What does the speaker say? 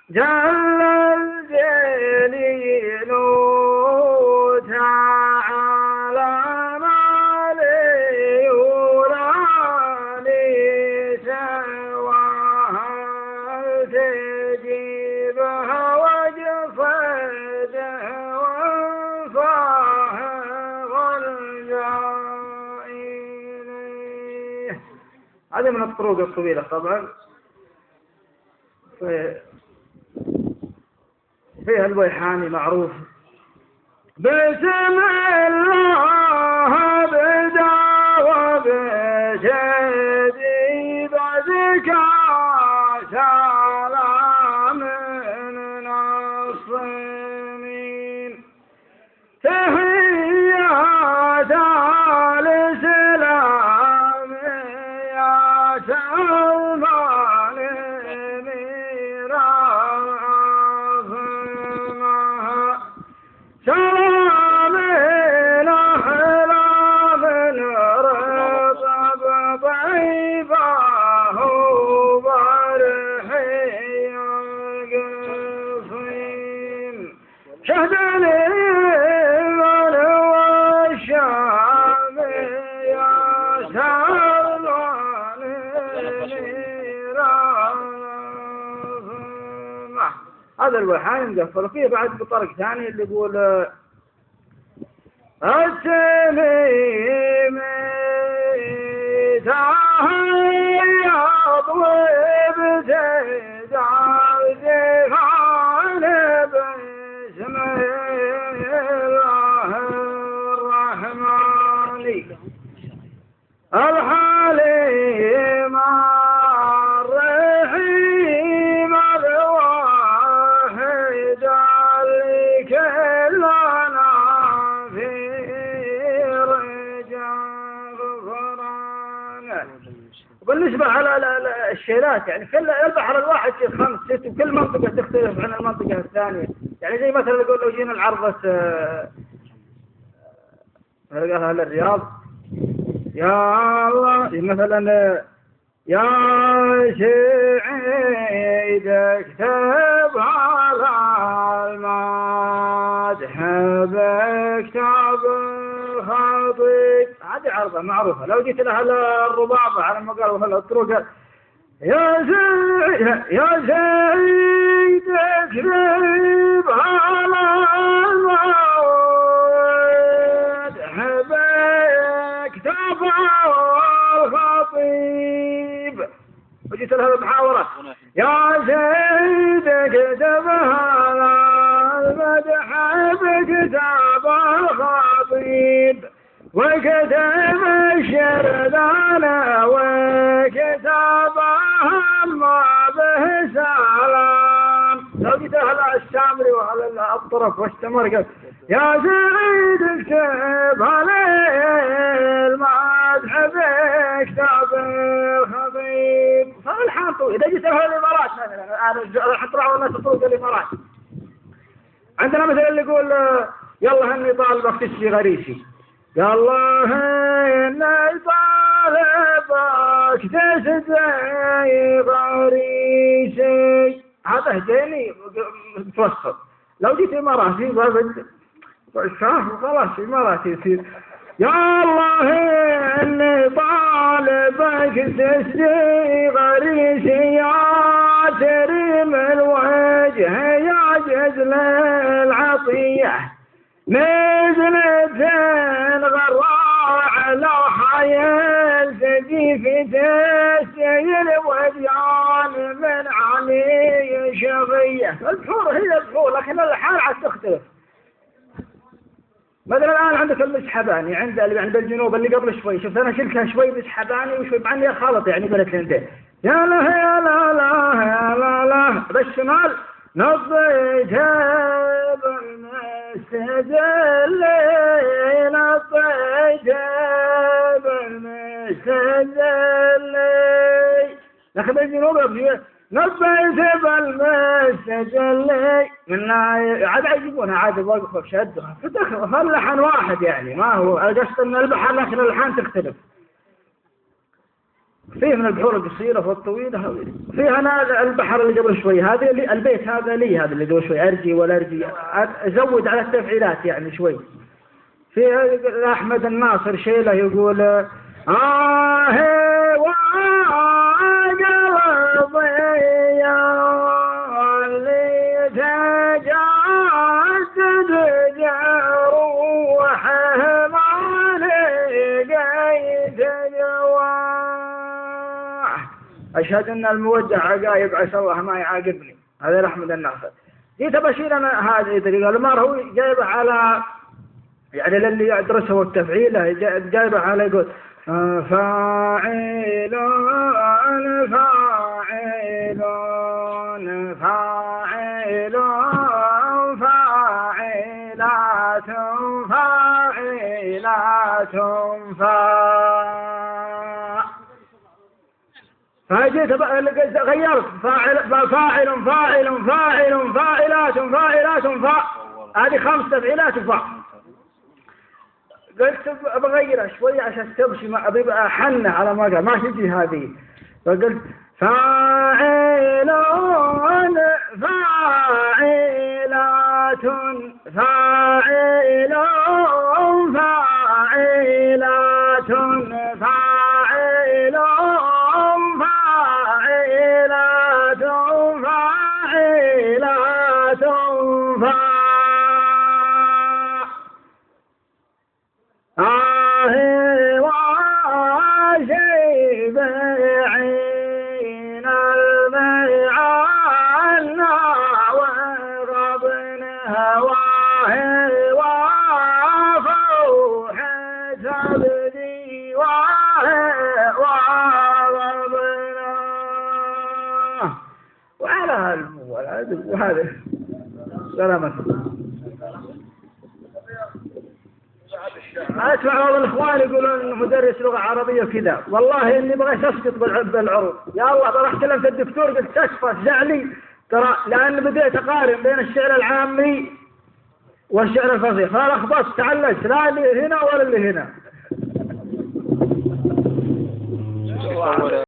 جل الجليل تعالى مالي ولاني سواها تجيبها وجفدها وانفاها والجائليه. هذه من الطرق الطويلة طبعا. فيها البيحاني معروف: بسم الله بدا وبجدي بذكى سلام من الصمين تحيات الإسلام يا سلمان سلام الأحلام رطب طيبه برحي القصيم شهد اليمن والشام يا سلمان هذا الوحان مقفل. فيه بعد بطرق ثاني اللي يقول التميم تهيض وابتدع دفان بسم الله الرحمن الحليم الرحيم الواحد اللي كلنا في رجال غفران. وبالنسبة على الشيلات يعني كل البحر الواحد فيه 5 6 وكل منطقة تختلف عن المنطقة الثانية. يعني زي مثلا يقول لو جينا العرضة قالها الرياض يا الله مثلا يا سعيد اكتب على المدح بكتاب الخطيب. هذه عرضة معروفة. لو جيت لها الرباطة على المقال ولا الطرق يا سعيد اكتب على المدح بكتاب الخطيب. وجيت لها المحاورة يا زيد كتبها على المدح بكتاب الخطيب وكتب الشردانة وكتابها ما به سلام. لو جيت لها السامري وعلى الطرف واستمر يا زيد اكتب عليه المدح بكتاب الخطيب. صار الحال طويل. إذا جيت لها الإمارات مثلا أنا راح أطلع والناس تطلق الإمارات. عندنا مثلا اللي يقول يلا هني طالبك تشفي غريسي يا الله إني طالبك تشفي غريسي. هذا هجيني متوسط. لو جيت إماراتي بابد خلاص إماراتي يصير يا الله إني طالبك تشفي غريسي يا كريم الوجه يا جزل العطية نزلتين غراء لو حيل سقيف تسيل وديان من علي شغية. البحور هي البحور لكن الحال عاد تختلف. مثلا الآن عندك المسحباني عند الجنوب اللي قبل شوي شفت أنا شلتها شوي مسحباني وشوي مع إني خالط يعني بين الاثنين يا لا يا لا لا يا لا لا بالشمال نطيتها بالمسجل نطيتها بالمسجل لكن بالجنوب نطيتها بالمسجل من عاد يجيبونها عاد واقفة بشدها فاللحن واحد يعني ما هو قصد ان البحر لكن اللحن تختلف. فيه من البحور القصيرة والطويلة. فيه أنا البحر اللي قبل شوي هذا اللي البيت هذا لي، هذا اللي قبل شوي أرجي ولا أرجي أزود على التفعيلات يعني شوي. فيه أحمد الناصر شيله يقول وقلبي اللي تجسد جروحه ما لقيت جواح، أشهد أن المودع عقايب عسى الله ما يعاقبني. هذا أحمد الناصر. جيت بشير أنا هذه طريقة المار هو جايبه على يعني للي يدرسه والتفعيله جايبه على يقول فاعلون فاعلون فاعلون فاعلات فاعلات فجيت غيرت فاعل فاعل فاعل فاعل فاعلات فاعلات هذه 5 تفعيلات قلت بغيرها شوي عشان تمشي ما ابي احنه على ما قال ما تجي هذه، فقلت فاعلون فاعلات فاعلون فاعلات فاعلون فاعلات فاعلات وشبعين المعالنا وغبن هواه وفوح تبدي وغبنا وعلى هذا سلامة. أسمع بعض الإخوان يقولون مدرس لغة عربية كذا، والله إني بغيت أسقط بالعروض. يا الله ترى كلمت الدكتور قلت تشفى زعلي ترى، لأن بديت أقارن بين الشعر العامي والشعر الفصيح فلخبطت تعلقت لا اللي هنا ولا اللي هنا.